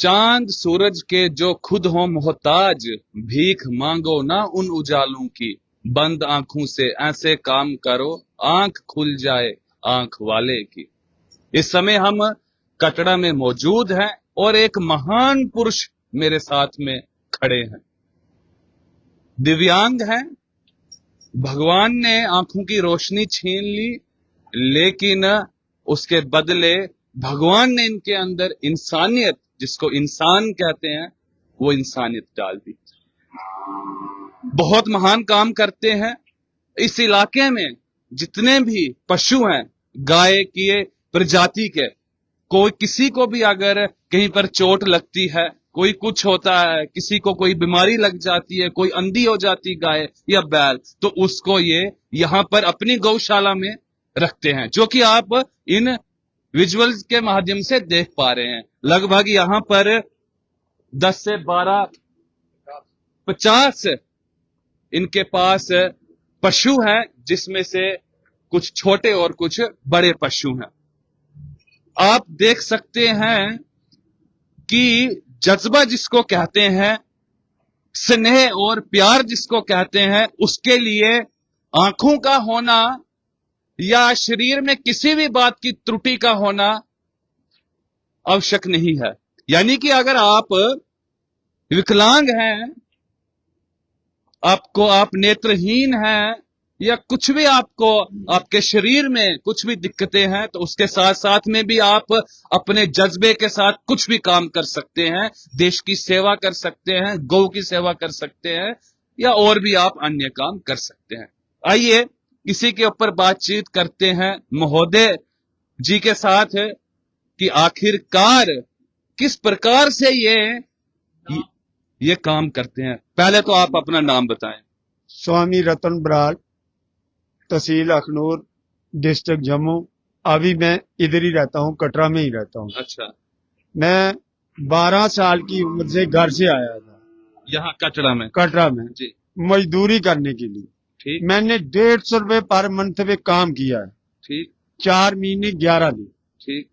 चांद सूरज के जो खुद हो मोहताज, भीख मांगो ना उन उजालों की, बंद आंखों से ऐसे काम करो आंख खुल जाए आंख वाले की। इस समय हम कटरा में मौजूद हैं और एक महान पुरुष मेरे साथ में खड़े हैं। दिव्यांग हैं, भगवान ने आंखों की रोशनी छीन ली, लेकिन उसके बदले भगवान ने इनके अंदर इंसानियत, जिसको इंसान कहते हैं, वो इंसानियत डाल दी। बहुत महान काम करते हैं। इस इलाके में जितने भी पशु हैं, गाय की प्रजाति के, कोई किसी को भी अगर कहीं पर चोट लगती है, कोई कुछ होता है, किसी को कोई बीमारी लग जाती है, कोई अंधी हो जाती गाय या बैल, तो उसको ये यहां पर अपनी गौशाला में रखते हैं, जो कि आप इन विजुअल्स के माध्यम से देख पा रहे हैं। लगभग यहां पर 10 से 12 50 इनके पास पशु हैं, जिसमें से कुछ छोटे और कुछ बड़े पशु हैं। आप देख सकते हैं कि जज्बा जिसको कहते हैं, स्नेह और प्यार जिसको कहते हैं, उसके लिए आंखों का होना या शरीर में किसी भी बात की त्रुटि का होना आवश्यक नहीं है। यानी कि अगर आप विकलांग हैं, आप नेत्रहीन हैं, या कुछ भी आपको आपके शरीर में कुछ भी दिक्कतें हैं, तो उसके साथ साथ में भी आप अपने जज्बे के साथ कुछ भी काम कर सकते हैं। देश की सेवा कर सकते हैं, गौ की सेवा कर सकते हैं, या और भी आप अन्य काम कर सकते हैं। आइए इसी के ऊपर बातचीत करते हैं महोदय जी के साथ कि आखिरकार किस प्रकार से ये काम करते हैं। पहले तो आप अपना नाम बताएं। स्वामी रतन बराड़, तहसील अखनूर, डिस्ट्रिक्ट जम्मू। अभी मैं इधर ही रहता हूँ, कटरा में ही रहता हूँ। अच्छा। मैं 12 साल की उम्र से घर से आया था यहाँ कटरा में जी, मजदूरी करने के लिए। ठीक। मैंने 150 रुपए पर मंथ पे काम किया है। ठीक। 4 महीने 11 दिन। ठीक।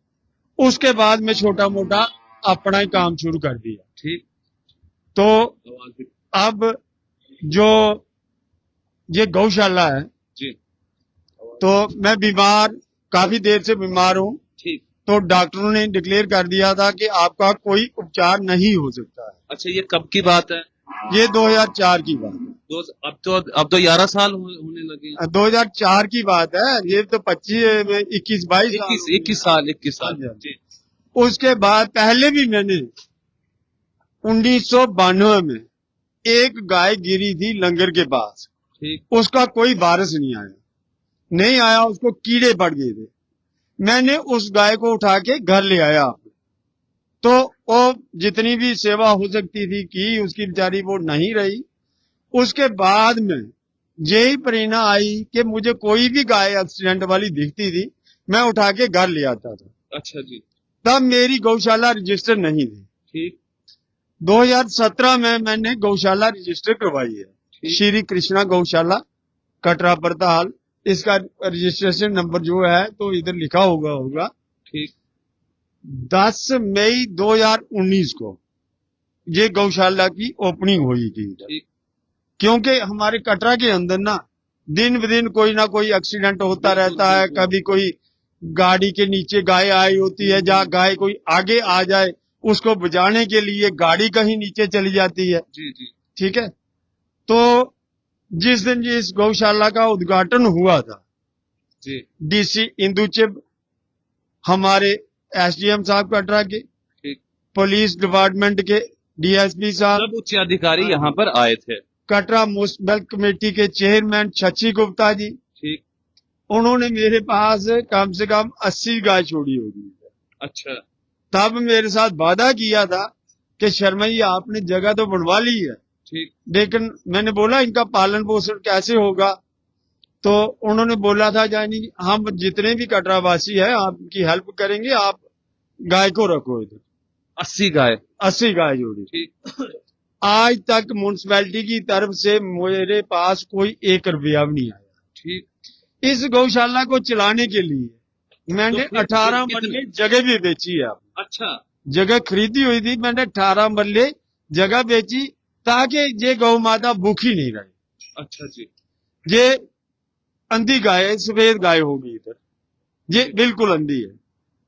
उसके बाद मैं छोटा मोटा अपना ही काम शुरू कर दिया। ठीक। तो अब जो ये गौशाला है जी, तो मैं काफी देर से बीमार हूँ। ठीक। तो डॉक्टरों ने डिक्लेयर कर दिया था कि आपका कोई उपचार नहीं हो सकता है। अच्छा, ये कब की बात है? ये 2004 की बात है। अब तो 11 साल होने लगे। 2004 की बात है। ये तो 21 साल जी। उसके बाद पहले भी मैंने 1992 में एक गाय गिरी थी लंगर के पास। ठीक। उसका कोई वारिस नहीं आया, उसको कीड़े पड़ गए थे। मैंने उस गाय को उठा के घर ले आया, तो वो जितनी भी सेवा हो सकती थी की, उसकी बेचारी वो नहीं रही। उसके बाद में यही प्रेरणा आई कि मुझे कोई भी गाय एक्सीडेंट वाली दिखती थी, मैं उठा के घर ले आता था। अच्छा जी। तब मेरी गौशाला रजिस्टर नहीं थी। ठीक। 2017 में मैंने गौशाला रजिस्टर करवाई है, श्री कृष्णा गौशाला, कटरा परताल। इसका रजिस्ट्रेशन नंबर जो है तो इधर लिखा होगा। ठीक। 10 मई 2019 को ये गौशाला की ओपनिंग हुई थी। ठीक। क्योंकि हमारे कटरा के अंदर ना दिन ब दिन कोई ना कोई एक्सीडेंट होता रहता है। कभी कोई गाड़ी के नीचे गाय आई होती है, जहाँ गाय कोई आगे आ जाए, उसको बचाने के लिए गाड़ी कहीं नीचे चली जाती है। जी जी। ठीक है। तो जिस दिन इस गौशाला का उद्घाटन हुआ था जी, डीसी इंदुचिब, हमारे एसडीएम साहब कटरा के, पुलिस डिपार्टमेंट के डीएसपी साहब, सब उच्च अधिकारी यहाँ पर आए थे। कटरा म्युनिसिपल कमेटी के चेयरमैन शशि गुप्ता जी, ठीक, उन्होंने मेरे पास कम से कम 80 गाय छोड़ी होगी। अच्छा। तब मेरे साथ वादा किया था कि शर्मा जी आपने जगह तो बनवा ली है, ठीक, लेकिन मैंने बोला इनका पालन पोषण कैसे होगा। तो उन्होंने बोला था यानी हम जितने भी कटरावासी है आपकी हेल्प करेंगे, आप गाय को रखो इधर। 80 गाय जोड़ी। ठीक। आज तक म्युनिसिपैलिटी की तरफ से मेरे पास कोई 1 रुपया भी नहीं आया। ठीक। इस गौशाला को चलाने के लिए मैंने 18 मरले जगह भी बेची है। अच्छा। जगह खरीदी हुई थी, मैंने 18 मरले जगह बेची ताकि ये गौ माता भूखी नहीं रहे। अच्छा जी। ये अंधी गाय है, सफेद गाय होगी इधर, ये बिल्कुल अंधी है,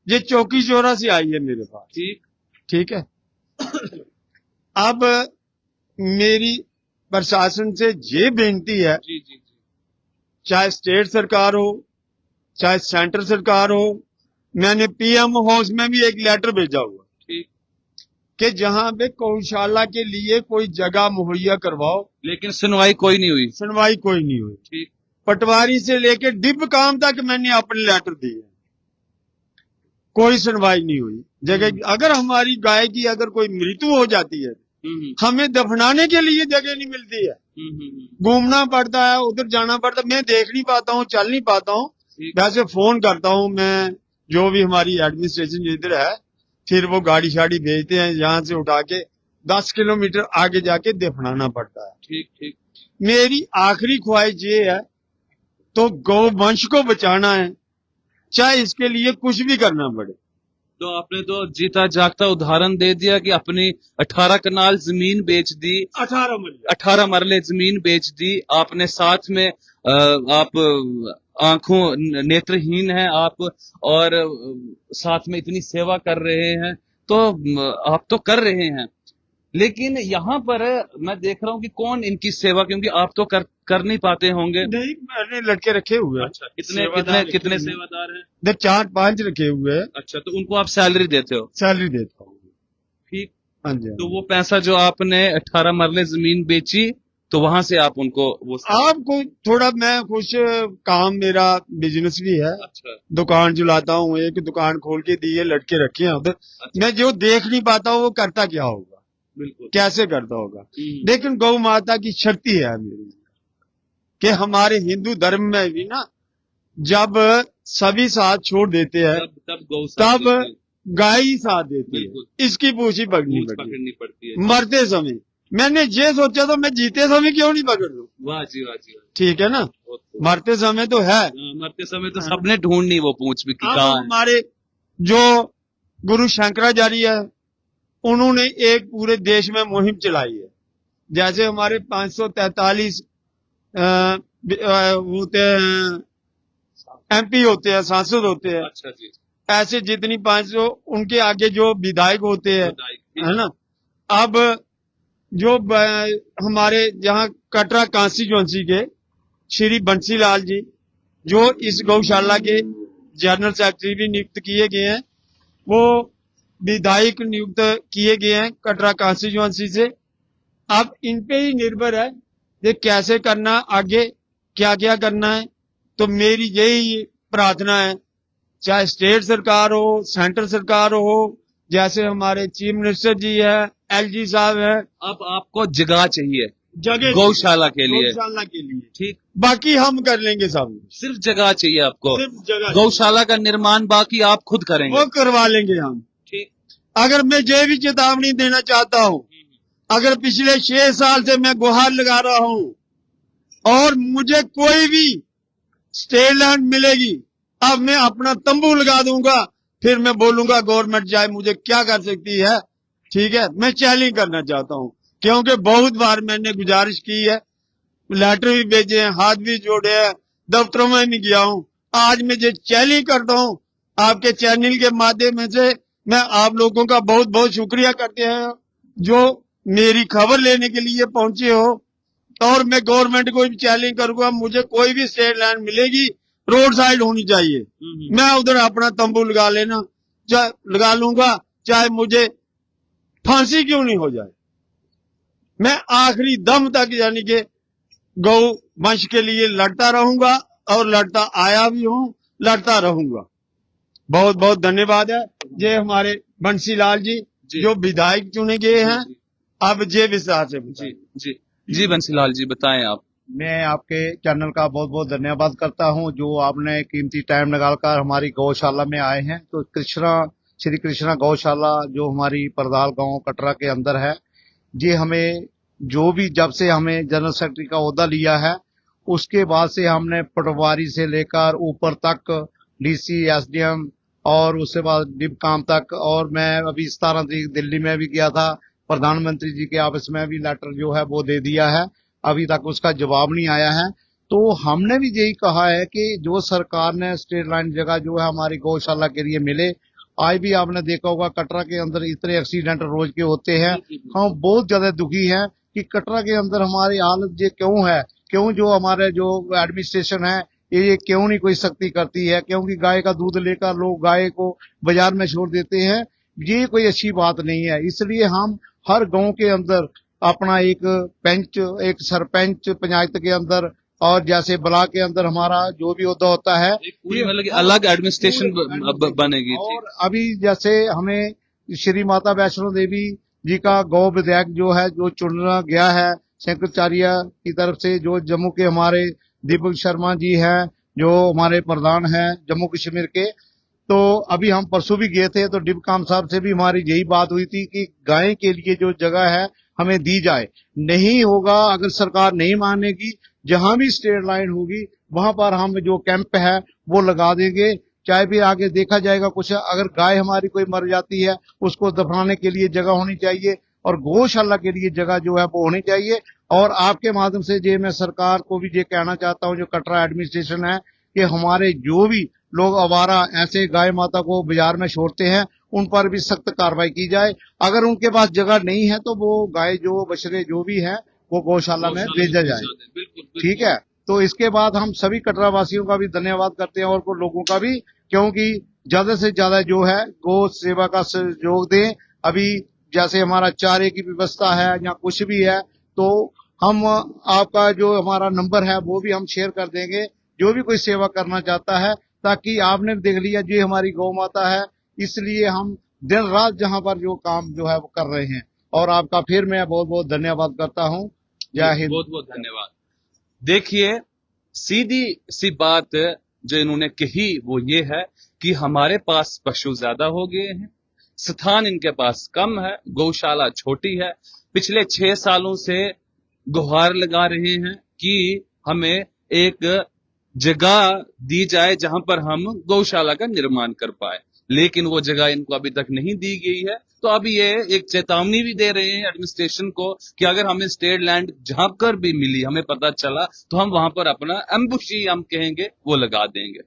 ये चौकी चौरा से आई है मेरे पास। ठीक। ठीक है। अब मेरी प्रशासन से ये बेनती है, जी जी जी। चाहे स्टेट सरकार हो चाहे सेंट्रल सरकार हो, मैंने पीएम हाउस में भी एक लेटर भेजा हुआ ठीक। कि जहां पे गौशाला के लिए कोई जगह मुहैया करवाओ, लेकिन सुनवाई कोई नहीं हुई। सुनवाई कोई नहीं हुई। ठीक। पटवारी से लेके डिप काम तक मैंने अपने लेटर दिए, कोई सुनवाई नहीं हुई। जगह अगर हमारी गाय की अगर कोई मृत्यु हो जाती है, हमें दफनाने के लिए जगह नहीं मिलती है, घूमना पड़ता है, उधर जाना पड़ता है, मैं देख नहीं पाता हूँ, चल नहीं पाता हूँ। वैसे फोन करता हूँ मैं, जो भी हमारी एडमिनिस्ट्रेशन इधर है, फिर वो गाड़ी शाड़ी भेजते हैं, यहाँ से उठा के 10 किलोमीटर आगे जाके दफनाना पड़ता है। ठीक ठीक। मेरी आखिरी ख्वाहिश ये है, तो गौ वंश को बचाना है, चाहे इसके लिए कुछ भी करना पड़े। तो आपने तो जीता जागता उदाहरण दे दिया कि अपनी 18 कनाल जमीन बेच दी, 18 मरले जमीन बेच दी आपने। साथ में आप आंखों नेत्रहीन हैं आप, और साथ में इतनी सेवा कर रहे हैं, तो आप तो कर रहे हैं, लेकिन यहाँ पर मैं देख रहा हूँ कि कौन इनकी सेवा, क्योंकि आप तो कर नहीं पाते होंगे। नहीं, मैंने लड़के रखे हुए हैं। अच्छा, कितने सेवादार हैं? 4-5 रखे हुए हैं। अच्छा, तो उनको आप सैलरी देते हो? सैलरी देता हूँ। ठीक। हाँ जी। तो वो पैसा जो आपने 18 मरले जमीन बेची, तो वहां से आप उनको वो आपको थोड़ा, मैं कुछ काम, मेरा बिजनेस भी है। अच्छा। दुकान चलाता हूँ, एक दुकान खोल के दी है, लड़के रखे हैं उधर। अच्छा। मैं जो देख नहीं पाता हूँ वो करता क्या होगा, बिल्कुल कैसे करता होगा। लेकिन गौ माता की शक्ति है मेरी, कि हमारे हिंदू धर्म में भी ना, जब सभी साथ छोड़ देते हैं तब गाय ही साथ देती है, इसकी पूछी पकड़नी पड़ती है मरते समय। मैंने ये सोचा तो मैं जीते समय क्यों नहीं पकड़ लूं। वाह जी वाह जी। ठीक है ना, मरते समय तो है, मरते समय तो सबने ढूंढनी वो पूंछ भी कहाँ है। हमारे जो गुरु शंकराचार्य है, उन्होंने एक पूरे देश में मुहिम चलाई है। जैसे हमारे 543 होते हैं एमपी, होते हैं सांसद होते हैं। अच्छा जी। ऐसे जितनी 500 उनके आगे जो विधायक होते हैं, है ना। अब जो हमारे यहाँ कटरा कॉन्स्टिट्यूएंसी के श्री बंसीलाल जी, जो इस गौशाला के जनरल सेक्रेटरी भी नियुक्त किए गए हैं, वो विधायक नियुक्त किए गए हैं कटरा कॉन्स्टिट्यूएंसी से। अब इन पे ही निर्भर है ये कैसे करना, आगे क्या क्या करना है। तो मेरी यही प्रार्थना है, चाहे स्टेट सरकार हो सेंट्रल सरकार हो, जैसे हमारे चीफ मिनिस्टर जी है, एलजी साहब है। अब आपको जगह चाहिए, जगह गौशाला के लिए, ठीक, बाकी हम कर लेंगे सब, सिर्फ जगह चाहिए आपको, सिर्फ जगह। गौशाला का निर्माण बाकी आप खुद करेंगे, वो करवा लेंगे हम। ठीक। अगर मैं ये भी चेतावनी देना चाहता हूँ, अगर पिछले 6 साल से मैं गुहार लगा रहा हूँ और मुझे कोई भी स्टेट लैंड मिलेगी, अब मैं अपना तंबू लगा दूंगा, फिर मैं बोलूंगा गवर्नमेंट चाहे मुझे क्या कर सकती है। ठीक है, मैं चैलेंज करना चाहता हूँ, क्योंकि बहुत बार मैंने गुजारिश की है, लेटर भी भेजे हैं, हाथ भी जोड़े हैं, दफ्तरों में भी गया हूँ। आज मैं ये चैलेंज करता हूँ आपके चैनल के माध्यम से, मैं आप लोगों का बहुत बहुत शुक्रिया करते हैं जो मेरी खबर लेने के लिए पहुंचे हो। और मैं गवर्नमेंट को भी चैलेंज करूंगा, मुझे कोई भी स्टेट लैंड मिलेगी रोड साइड होनी चाहिए, मैं उधर अपना तंबू लगा लगा लूंगा, चाहे मुझे फांसी क्यों नहीं हो जाए। मैं आखिरी दम तक यानी कि गौ वंश के लिए लड़ता रहूंगा, और लड़ता आया भी हूं, लड़ता रहूंगा। बहुत बहुत धन्यवाद है। ये हमारे बंसीलाल जी जो विधायक चुने गए हैं। अब ये विस्तार से जी बंसीलाल जी बताएं आप। मैं आपके चैनल का बहुत बहुत धन्यवाद करता हूं, जो आपने कीमती टाइम निकालकर हमारी गौशाला में आए हैं। तो श्री कृष्णा गौशाला जो हमारी परदाल गांव कटरा के अंदर है, ये हमें जो भी जब से हमें जनरल सेक्रेटरी का ओहदा लिया है, उसके बाद से हमने पटवारी से लेकर ऊपर तक डीसी, एसडीएम और उसके बाद डिप काम तक। और मैं अभी 17 तारीख दिल्ली में भी गया था, प्रधानमंत्री जी के ऑफिस में भी लेटर जो है वो दे दिया है, अभी तक उसका जवाब नहीं आया है। तो हमने भी यही कहा है कि जो सरकार ने स्टेट लाइन जगह जो है हमारी गौशाला के लिए मिले। आज भी आपने देखा होगा कटरा के अंदर इतने एक्सीडेंट रोज के होते हैं, हम बहुत ज्यादा दुखी हैं कि कटरा के अंदर हमारी हालत ये क्यों है, क्यों जो हमारे जो एडमिनिस्ट्रेशन है ये क्यों नहीं कोई सख्ती करती है, क्योंकि गाय का दूध लेकर लोग गाय को बाजार में छोड़ देते हैं, ये कोई अच्छी बात नहीं है। इसलिए हम हर गांव के अंदर अपना एक पंच, एक सरपंच पंचायत के अंदर, और जैसे ब्लॉक के अंदर हमारा जो भी होता होता है, एक पूरी मतलब कि अलग एडमिनिस्ट्रेशन बनेगी। और अभी जैसे हमें श्री माता वैष्णो देवी जी का गौ विधायक जो है जो चुना गया है शंकराचार्य की तरफ से, जो जम्मू के हमारे दीपक शर्मा जी हैं जो हमारे प्रधान हैं जम्मू कश्मीर के। तो अभी हम परसों भी गए थे, तो डिबकाम साहब से भी हमारी यही बात हुई थी कि गाय के लिए जो जगह है हमें दी जाए। नहीं होगा, अगर सरकार नहीं मानेगी, जहां भी स्टेट लाइन होगी वहां पर हम जो कैंप है वो लगा देंगे। चाहे भी आगे देखा जाएगा कुछ, अगर गाय हमारी कोई मर जाती है उसको दफनाने के लिए जगह होनी चाहिए, और गौशाला के लिए जगह जो है वो होनी चाहिए। और आपके माध्यम से ये मैं सरकार को भी ये कहना चाहता हूँ, जो कटरा एडमिनिस्ट्रेशन है, कि हमारे जो भी लोग आवारा ऐसे गाय माता को बाजार में छोड़ते हैं उन पर भी सख्त कार्रवाई की जाए। अगर उनके पास जगह नहीं है तो वो गाय जो बछड़े जो भी हैं वो गौशाला में भेजा जाए। ठीक है, तो इसके बाद हम सभी कटरा वासियों का भी धन्यवाद करते हैं और को लोगों का भी, क्योंकि ज्यादा से ज्यादा जो है गौ सेवा का सहयोग दें। अभी जैसे हमारा चारे की व्यवस्था है या कुछ भी है, तो हम आपका जो हमारा नंबर है वो भी हम शेयर कर देंगे, जो भी कोई सेवा करना चाहता है, ताकि आपने देख लिया ये हमारी गौ माता है, इसलिए हम दिन रात जहां पर जो काम जो है वो कर रहे हैं। और आपका फिर मैं बहुत बहुत धन्यवाद करता हूँ। जय हिंद। बहुत बहुत धन्यवाद। देखिए, सीधी सी बात जो इन्होंने कही वो ये है कि हमारे पास पशु ज्यादा हो गए हैं, स्थान इनके पास कम है, गौशाला छोटी है। पिछले 6 सालों से गुहार लगा रहे हैं कि हमें एक जगह दी जाए जहां पर हम गौशाला का निर्माण कर पाए, लेकिन वो जगह इनको अभी तक नहीं दी गई है। तो अभी ये एक चेतावनी भी दे रहे हैं एडमिनिस्ट्रेशन को कि अगर हमें स्टेट लैंड जहां पर भी मिली, हमें पता चला, तो हम वहां पर अपना एम्बुशी हम कहेंगे वो लगा देंगे।